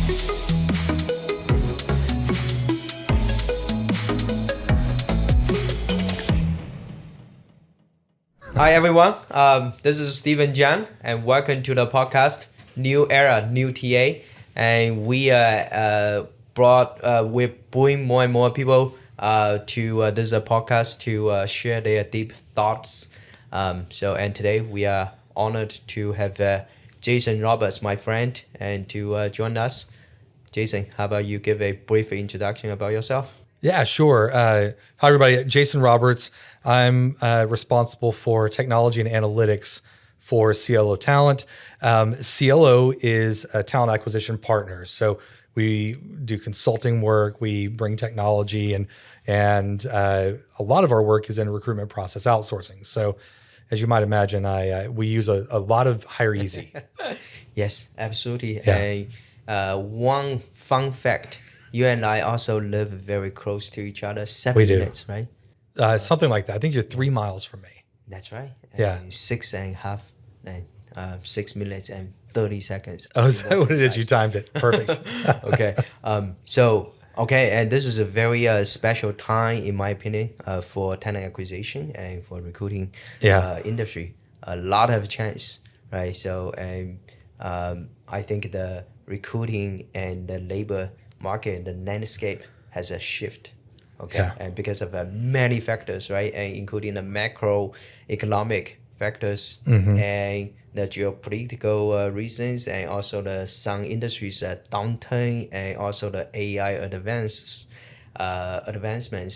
Hi everyone, this is Steven Jiang, and welcome to the podcast New Era, New TA. And we're bringing more and more people to this podcast to share their deep thoughts. And today we are honored to have Jason Roberts, my friend, and to join us. Jason, how about you give a brief introduction about yourself? Yeah, sure. Hi, everybody. Jason Roberts. I'm responsible for technology and analytics for Cielo Talent. Cielo is a talent acquisition partner. So we do consulting work. We bring technology, and a lot of our work is in recruitment process outsourcing. So as you might imagine, we use a lot of Hire Easy. Yes, absolutely. Yeah. And one fun fact, you and I also live very close to each other, 7 minutes, right? Something like that. I think you're 3 miles from me. That's right. Yeah. 6 minutes and 30 seconds. Oh, is that what it is? You timed it. Perfect. Okay. And this is a very special time, in my opinion, for talent acquisition and for recruiting industry. A lot of chance, right? So, I think the recruiting and the labor market, the landscape has a shift. Okay, Yeah. and because of many factors, right, and including the macroeconomic factors and the geopolitical reasons, and also the some industries downturn, and also the AI advancements,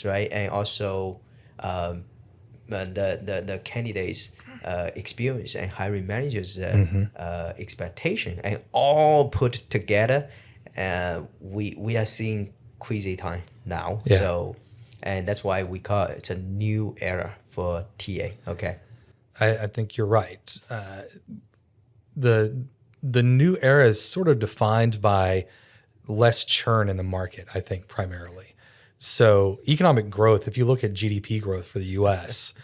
right, and also the candidates' experience and hiring managers' expectation, and all put together, we are seeing crazy time now. Yeah. So, and that's why we call it a new era for TA. Okay. I think you're right. The new era is sort of defined by less churn in the market, I think, primarily. So economic growth, if you look at GDP growth for the US,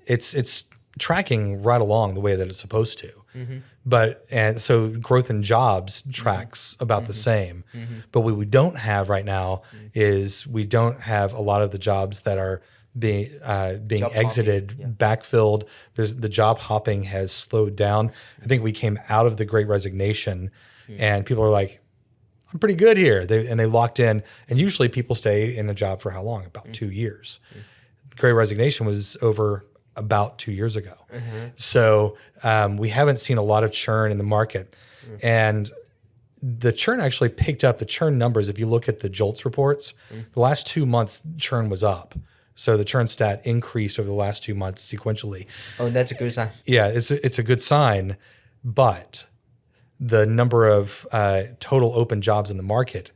it's tracking right along the way that it's supposed to. And so growth in jobs tracks about the same. But what we don't have right now is we don't have a lot of the jobs that are being exited, backfilled. The job hopping has slowed down. I think we came out of the Great Resignation, and people are like, I'm pretty good here. They locked in, and usually people stay in a job for how long? About 2 years. Great Resignation was over about 2 years ago. So we haven't seen a lot of churn in the market. And the churn actually picked up. The churn numbers, if you look at the JOLTS reports, the last 2 months, churn was up. So the churn stat increased over the last 2 months sequentially. Oh, that's a good sign. Yeah, it's a good sign. But the number of total open jobs in the market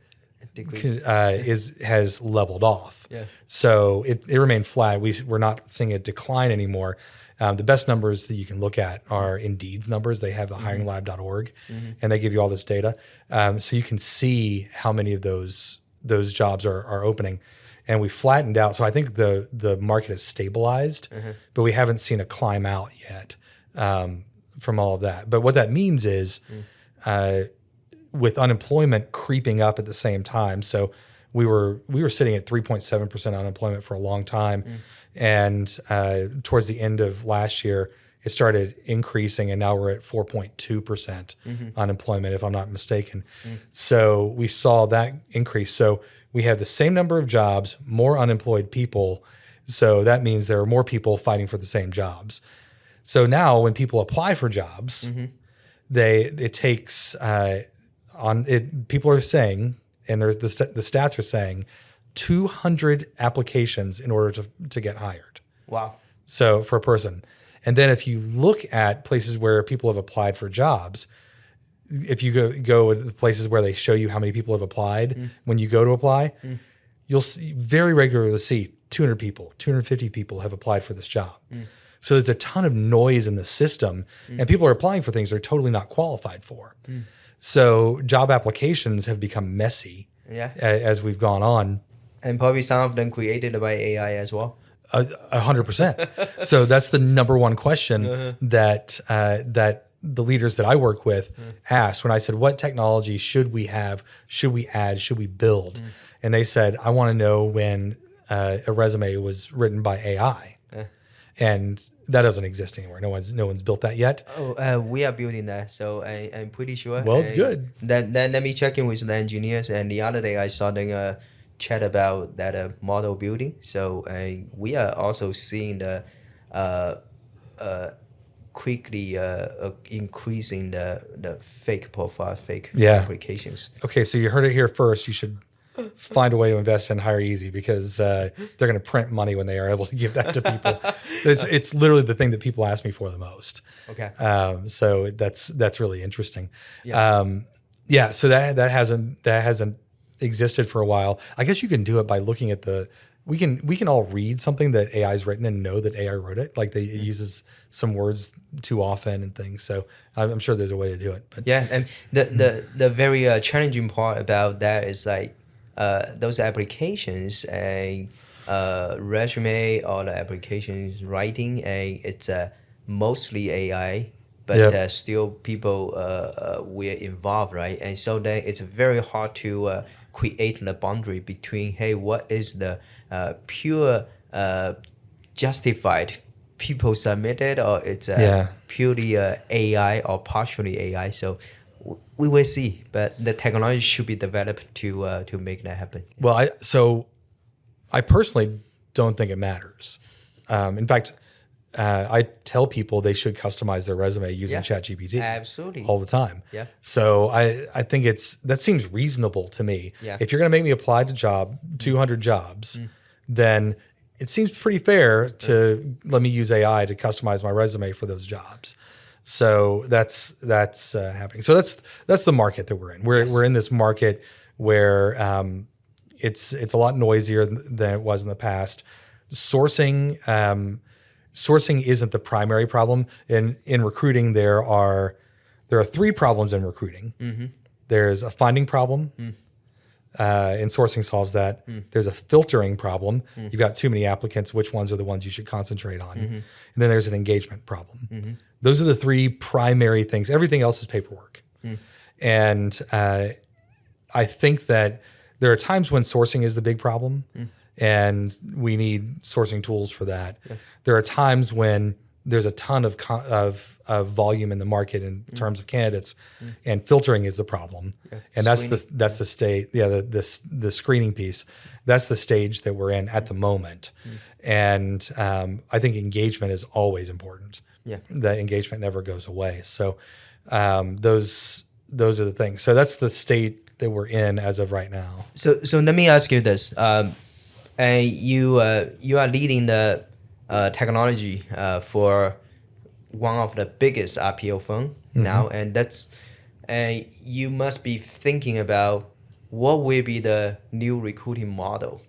has leveled off. Yeah. So it remained flat. We're not seeing a decline anymore. The best numbers that you can look at are Indeed's numbers. They have the hiringlab.org, and they give you all this data. So you can see how many of those jobs are opening. And we flattened out. So I think the market has stabilized, but we haven't seen a climb out yet from all of that. But what that means is with unemployment creeping up at the same time. So we were sitting at 3.7% unemployment for a long time. And towards the end of last year, it started increasing, and now we're at 4.2% unemployment, if I'm not mistaken. So we saw that increase. So we have the same number of jobs, more unemployed people. So that means there are more people fighting for the same jobs. So now when people apply for jobs, people are saying, and there's the stats are saying, 200 applications in order to get hired. Wow. So for a person. And then if you look at places where people have applied for jobs, if you go to the places where they show you how many people have applied, when you go to apply, you'll very regularly see 200 people, 250 people have applied for this job. So there's a ton of noise in the system, and people are applying for things they're totally not qualified for. So job applications have become messy as we've gone on. And probably some of them created by AI as well. 100%. So that's the number one question that the leaders that I work with asked when I said, what technology should we have? Should we add? Should we build? And they said, I want to know when a resume was written by AI. And that doesn't exist anymore. No one's built that yet. We are building that, so I'm pretty sure. Well, it's good. Then let me check in with the engineers. And the other day I saw them chat about that model building. So we are also seeing the quickly increasing the fake profile, fake applications. Okay, so you heard it here first. You should find a way to invest in Hire Easy because they're going to print money when they are able to give that to people. It's literally the thing that people ask me for the most. Okay. So that's really interesting. Yeah. So that hasn't existed for a while. I guess you can do it by looking at we can all read something that AI's written and know that AI wrote it. Like it uses some words too often and things. So I'm sure there's a way to do it. But yeah, and the very challenging part about that is like those applications and resume or the applications writing, and it's mostly AI, but still people were involved, right? And so then it's very hard to create the boundary between, hey, what is the pure justified people submitted, or it's purely AI or partially AI. So we will see, but the technology should be developed to make that happen. Well, I personally don't think it matters. In fact, I tell people they should customize their resume using ChatGPT. Absolutely. All the time. Yeah. So I think that seems reasonable to me. Yeah. If you're going to make me apply to 200 jobs, then it seems pretty fair to let me use AI to customize my resume for those jobs. So that's happening. So that's the market that we're in. We're in this market where it's a lot noisier than it was in the past. Sourcing isn't the primary problem. In recruiting, there are 3 problems in recruiting. Mm-hmm. There's a finding problem. And sourcing solves that. There's a filtering problem. You've got too many applicants. Which ones are the ones you should concentrate on? And then there's an engagement problem. Those are the 3 primary things. Everything else is paperwork. And I think that there are times when sourcing is the big problem, and we need sourcing tools for that. Yeah. There are times when there's a ton of volume in the market in terms of candidates, and filtering is the problem. Yeah. And that's the state. Yeah, the screening piece. That's the stage that we're in at the moment. And I think engagement is always important. Yeah, that engagement never goes away. So those are the things. So that's the state that we're in as of right now. So let me ask you this: you are leading the technology for one of the biggest RPO firm now, and you must be thinking about what will be the new recruiting model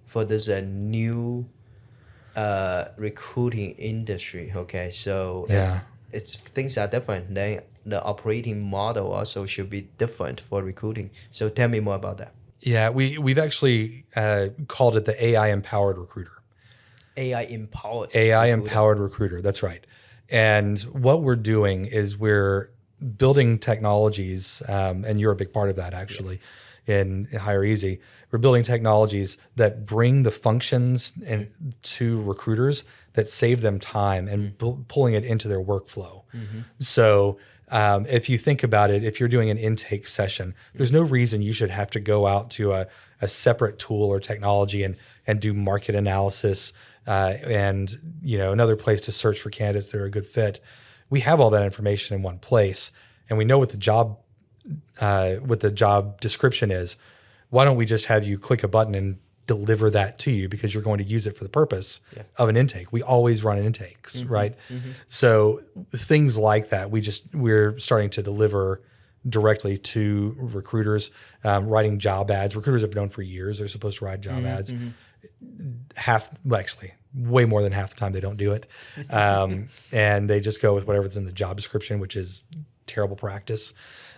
for this new recruiting industry. Okay, so things are different. Then the operating model also should be different for recruiting. So tell me more about that. Yeah, we've actually called it the AI empowered recruiter. AI empowered recruiter. That's right. And what we're doing is we're building technologies, and you're a big part of that actually, in Hire Easy. We're building technologies that bring the functions to recruiters that save them time and pulling it into their workflow. So if you think about it, if you're doing an intake session, there's no reason you should have to go out to a separate tool or technology and do market analysis and another place to search for candidates that are a good fit. We have all that information in one place, and we know what the job description is. Why don't we just have you click a button and deliver that to you, because you're going to use it for the purpose of an intake. We always run intakes, right? So things like that, we're starting to deliver directly to recruiters, writing job ads. Recruiters have known for years they're supposed to write job ads. Way more than half the time they don't do it. And they just go with whatever's in the job description, which is terrible practice.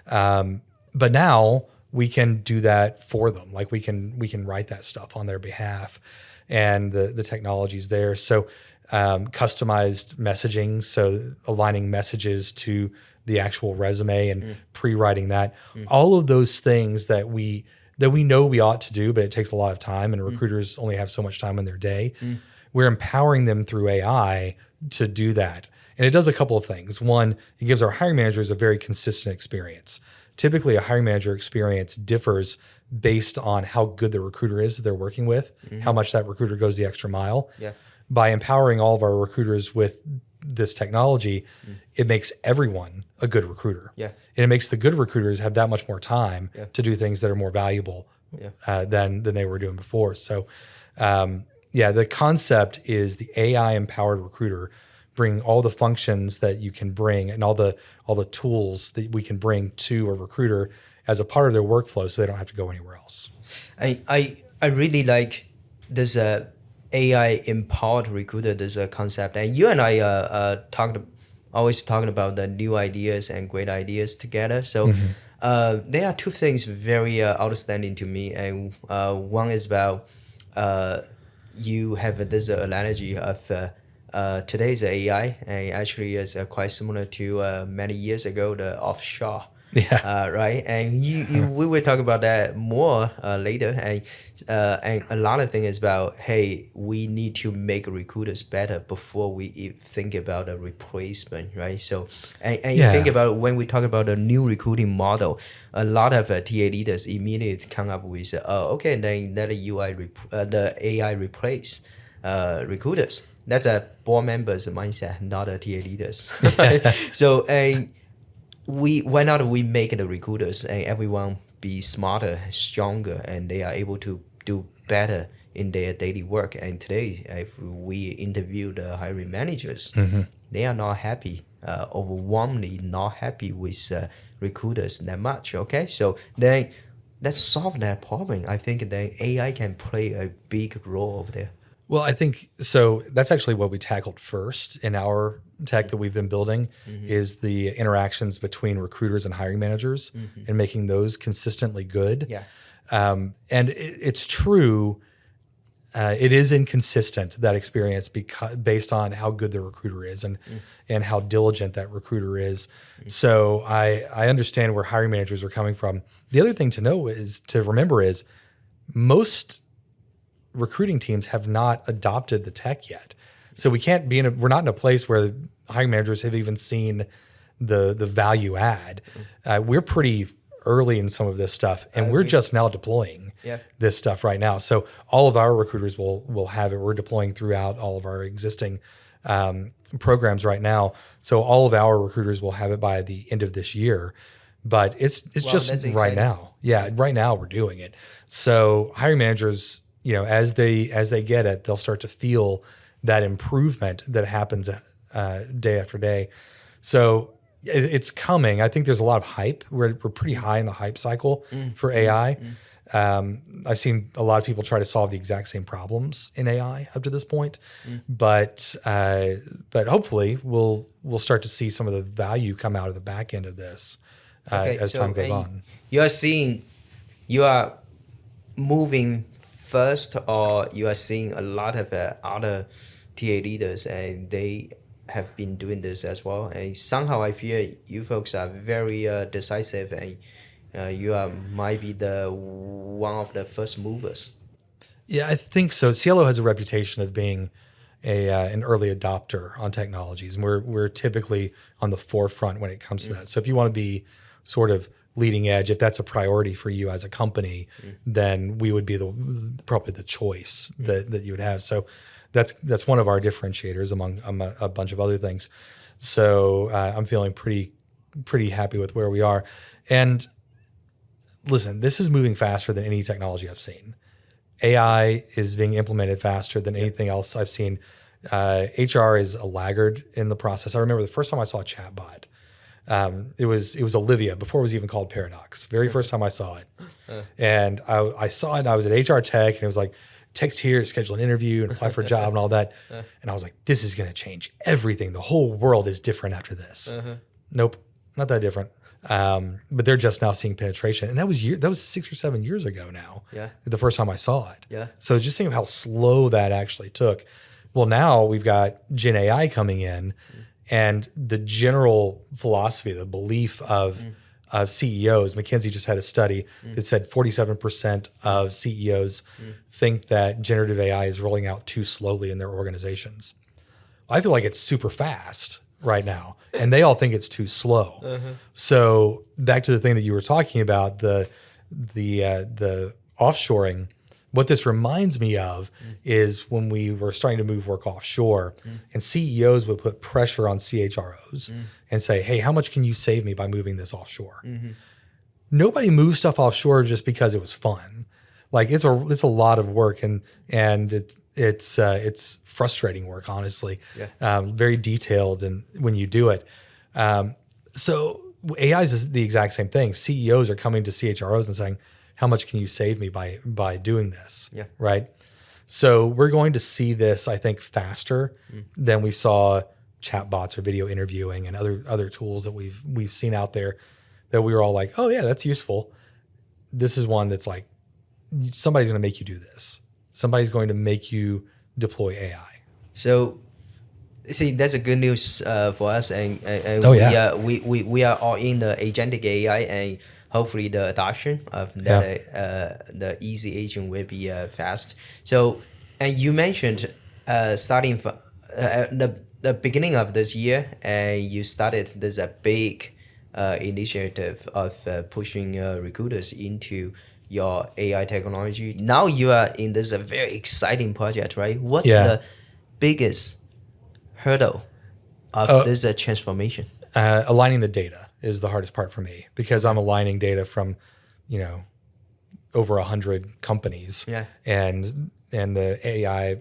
But now we can do that for them. Like we can write that stuff on their behalf, and the technology's there. So customized messaging, so aligning messages to the actual resume and pre-writing that. All of those things that we know we ought to do, but it takes a lot of time, and recruiters only have so much time in their day. We're empowering them through AI to do that. And it does a couple of things. One, it gives our hiring managers a very consistent experience. Typically, a hiring manager experience differs based on how good the recruiter is that they're working with, how much that recruiter goes the extra mile. Yeah. By empowering all of our recruiters with this technology, it makes everyone a good recruiter. Yeah. And it makes the good recruiters have that much more time to do things that are more valuable than they were doing before. So, the concept is the AI empowered recruiter, bring all the functions that you can bring and all the tools that we can bring to a recruiter as a part of their workflow, so they don't have to go anywhere else. I really like this AI empowered recruiter, this concept, and you and I always talking about the new ideas and great ideas together. So there are two things very outstanding to me, and one is about you have this analogy of today's AI, and actually is quite similar to many years ago the offshore. Right, and we will talk about that more later, and a lot of things about, hey, we need to make recruiters better before we think about a replacement, right? So and you think about when we talk about a new recruiting model, a lot of TA leaders immediately come up with then let the AI replace recruiters. That's a board member's mindset, not a TA leaders. So why not we make the recruiters and everyone be smarter, stronger, and they are able to do better in their daily work. And today, if we interview the hiring managers, they are not happy, overwhelmingly not happy with recruiters that much. Okay, so then let's solve that problem. I think then AI can play a big role over there. Well, I think so. That's actually what we tackled first in our tech that we've been building is the interactions between recruiters and hiring managers and making those consistently good. Yeah. And it's true. It is inconsistent, that experience, based on how good the recruiter is and how diligent that recruiter is. So I understand where hiring managers are coming from. The other thing to remember is most recruiting teams have not adopted the tech yet. So we're not in a place where hiring managers have even seen the value add. We're pretty early in some of this stuff, and we're just now deploying this stuff right now. So all of our recruiters will have it. We're deploying throughout all of our existing programs right now. So all of our recruiters will have it by the end of this year. But it's just right now. Yeah, right now we're doing it. So hiring managers, as they get it, they'll start to feel that improvement that happens day after day. So it's coming. I think there's a lot of hype. We're pretty high in the hype cycle for AI. I've seen a lot of people try to solve the exact same problems in AI up to this point, but hopefully we'll start to see some of the value come out of the back end of this as time goes on. You are moving first, or you are seeing a lot of other TA leaders, and they have been doing this as well. And somehow I feel you folks are very decisive, and you might be one of the first movers. Yeah, I think so. Cielo has a reputation of being an early adopter on technologies, and we're typically on the forefront when it comes to that. So if you want to be sort of leading edge, if that's a priority for you as a company, then we would be probably the choice that you would have. So that's one of our differentiators among a bunch of other things. So I'm feeling pretty happy with where we are. And listen, this is moving faster than any technology I've seen. AI is being implemented faster than anything else I've seen. HR is a laggard in the process. I remember the first time I saw a chatbot. It was Olivia before it was even called Paradox. Very first time I saw it, and I saw it. And I was at HR Tech, and it was like, text here to schedule an interview and apply for a job and all that. And I was like, this is going to change everything. The whole world is different after this. Nope, not that different. But they're just now seeing penetration, and that was 6 or 7 years ago now. The first time I saw it. So just think of how slow that actually took. Well, now we've got Gen AI coming in. And the general philosophy, the belief of CEOs, McKinsey just had a study that said 47% of CEOs think that generative AI is rolling out too slowly in their organizations. I feel like it's super fast right now, and they all think it's too slow. So back to the thing that you were talking about, the offshoring. What this reminds me of is when we were starting to move work offshore, and CEOs would put pressure on CHROs and say, "Hey, how much can you save me by moving this offshore?" Nobody moves stuff offshore just because it was fun. Like it's a lot of work, and it's frustrating work, honestly. Very detailed, and when you do it, so AI is the exact same thing. CEOs are coming to CHROs and saying, "How much can you save me by doing this?" Right. So we're going to see this, I think, faster than we saw chatbots or video interviewing and other tools that we've seen out there that we were all like, "Oh yeah, that's useful." This is one that's like, somebody's going to make you do this. Somebody's going to make you deploy AI. So, see, that's a good news for us, and we are all in the agentic AI, and hopefully the adoption of that the easy agent will be fast. So, and you mentioned starting from the beginning of this year, and you started this big initiative of pushing recruiters into your AI technology. Now you are in this very exciting project, right? What's the biggest hurdle of this transformation? Aligning the data is the hardest part for me, because I'm aligning data from, over 100 companies, and the AI,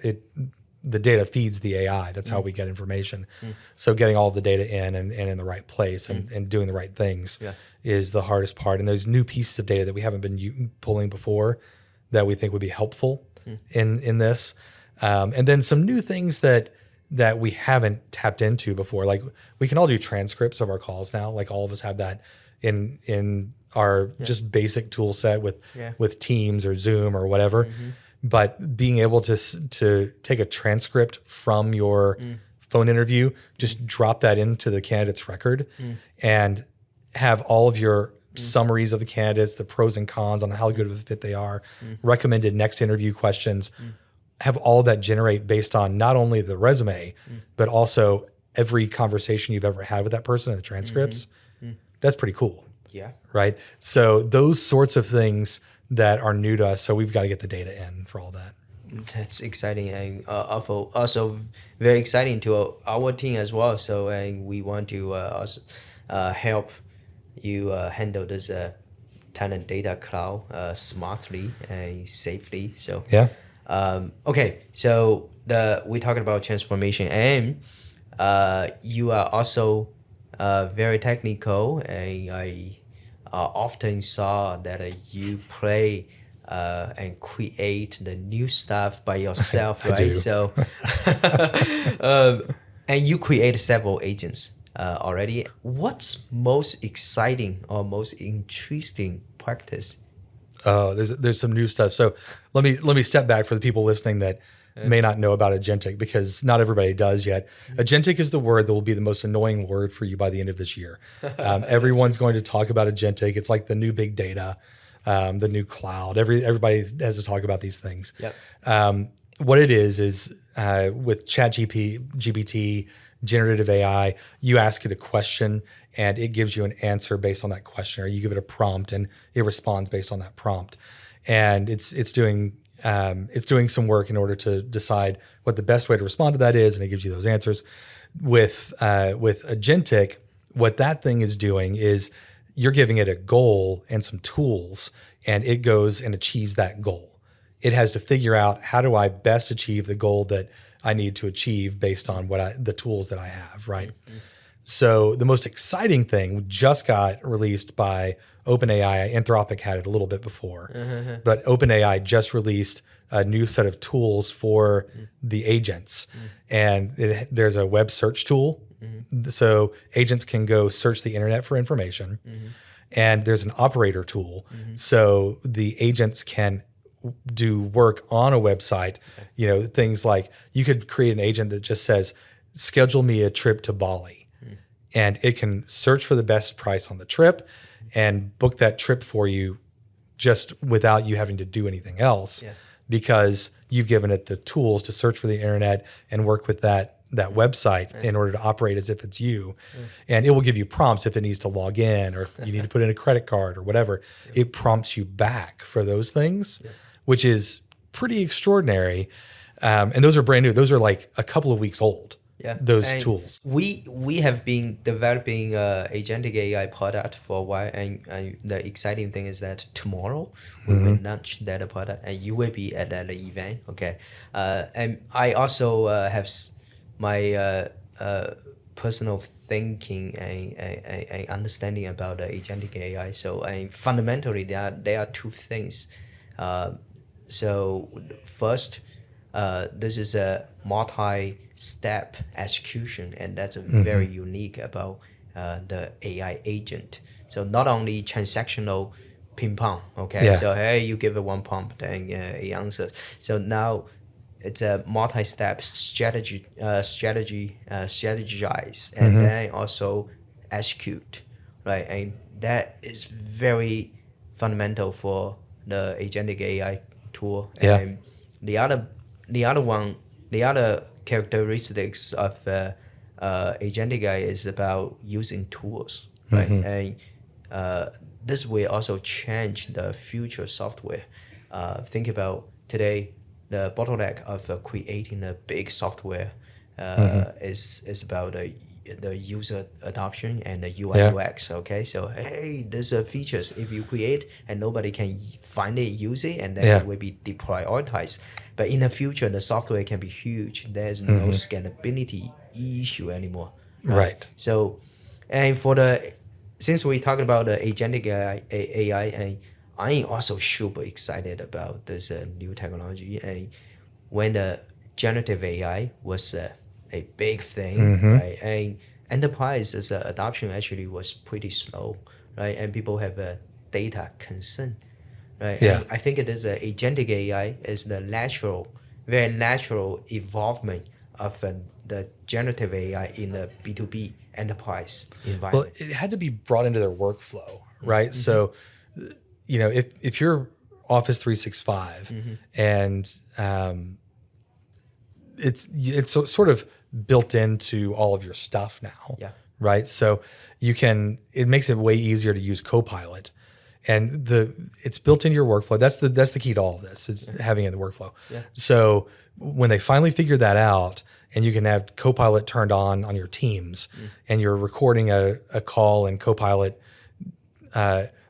the data feeds the AI. That's how we get information. So getting all of the data in and in the right place and doing the right things is the hardest part. And there's new pieces of data that we haven't been pulling before that we think would be helpful in this. And then some new things that we haven't tapped into before. Like we can all do transcripts of our calls now. Like all of us have that in our just basic tool set with Teams or Zoom or whatever. But being able to take a transcript from your phone interview, just drop that into the candidate's record and have all of your summaries of the candidates, the pros and cons on how good of a fit they are, recommended next interview questions, have all of that generate based on not only the resume, but also every conversation you've ever had with that person in the transcripts. That's pretty cool. Yeah. Right. So those sorts of things that are new to us. So we've got to get the data in for all that. That's exciting, and also very exciting to our team as well. So we want to also help you handle this talent data cloud smartly and safely. So okay. So we talked about transformation, and you are also very technical, and I often saw that you play and create the new stuff by yourself, right? I do. So, and you create several agents already. What's most exciting or most interesting practice? Oh, there's some new stuff. So let me step back for the people listening that may not know about agentic, because not everybody does yet. Agentic is the word that will be the most annoying word for you by the end of this year. Everyone's going to talk about agentic. It's like the new big data, the new cloud. Everybody has to talk about these things. What it is with ChatGPT, generative AI, you ask it a question and it gives you an answer based on that question, or you give it a prompt and it responds based on that prompt. And it's doing some work in order to decide what the best way to respond to that is, and it gives you those answers. With agentic, what that thing is doing is you're giving it a goal and some tools, and it goes and achieves that goal. It has to figure out, how do I best achieve the goal that I need to achieve based on the tools that I have, right? So the most exciting thing just got released by OpenAI. Anthropic had it a little bit before, but OpenAI just released a new set of tools for the agents. And there's a web search tool. So agents can go search the internet for information. And there's an operator tool. So the agents can do work on a website, things like you could create an agent that just says, schedule me a trip to Bali. And it can search for the best price on the trip and book that trip for you just without you having to do anything else because you've given it the tools to search for the internet and work with that website in order to operate as if it's you. And it will give you prompts if it needs to log in or if you need to put in a credit card or whatever. It prompts you back for those things, which is pretty extraordinary. And those are brand new. Those are like a couple of weeks old. Those tools. We have been developing agentic AI product for a while, and the exciting thing is that tomorrow we will launch that product, and you will be at that event. Okay, and I also have my personal thinking and understanding about the agentic AI. So fundamentally, there are two things. So first, this is a multi-step execution, and that's very unique about the AI agent. So not only transactional ping pong, okay? So hey, you give it one prompt and it answers. So now it's a multi-step strategize, and then also execute, right? And that is very fundamental for the agentic AI tool. And the other characteristics of agentic AI is about using tools, right? And this will also change the future software. Think about today, the bottleneck of creating a big software is about the user adoption and the UI UX. Okay, so hey, there's features if you create and nobody can find it, use it, and then it will be deprioritized. But in the future, the software can be huge. There's no scalability issue anymore. Right. So, and since we're talking about the agentic AI, and I'm also super excited about this new technology. And when the generative AI was a big thing, right? And enterprise's adoption actually was pretty slow, right? And people have a data concern, right? And I think it is agentic AI is the very natural evolvement of the generative AI in the B2B enterprise environment. Well, it had to be brought into their workflow, right? So, if you're Office 365 and it's sort of built into all of your stuff now, right? So it makes it way easier to use Copilot, and it's built into your workflow. That's the key to all of this. It's having it in the workflow. So when they finally figured that out, and you can have Copilot turned on your Teams, and you're recording a call in Copilot.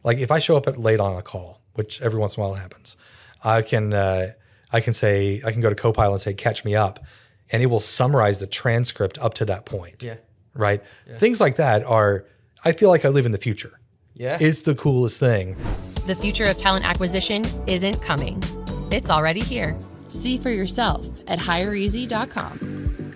Like if I show up late on a call, which every once in a while happens, I can go to Copilot and say, catch me up, and it will summarize the transcript up to that point. Right? Things like that I feel like I live in the future. It's the coolest thing. The future of talent acquisition isn't coming. It's already here. See for yourself at hireeasy.com.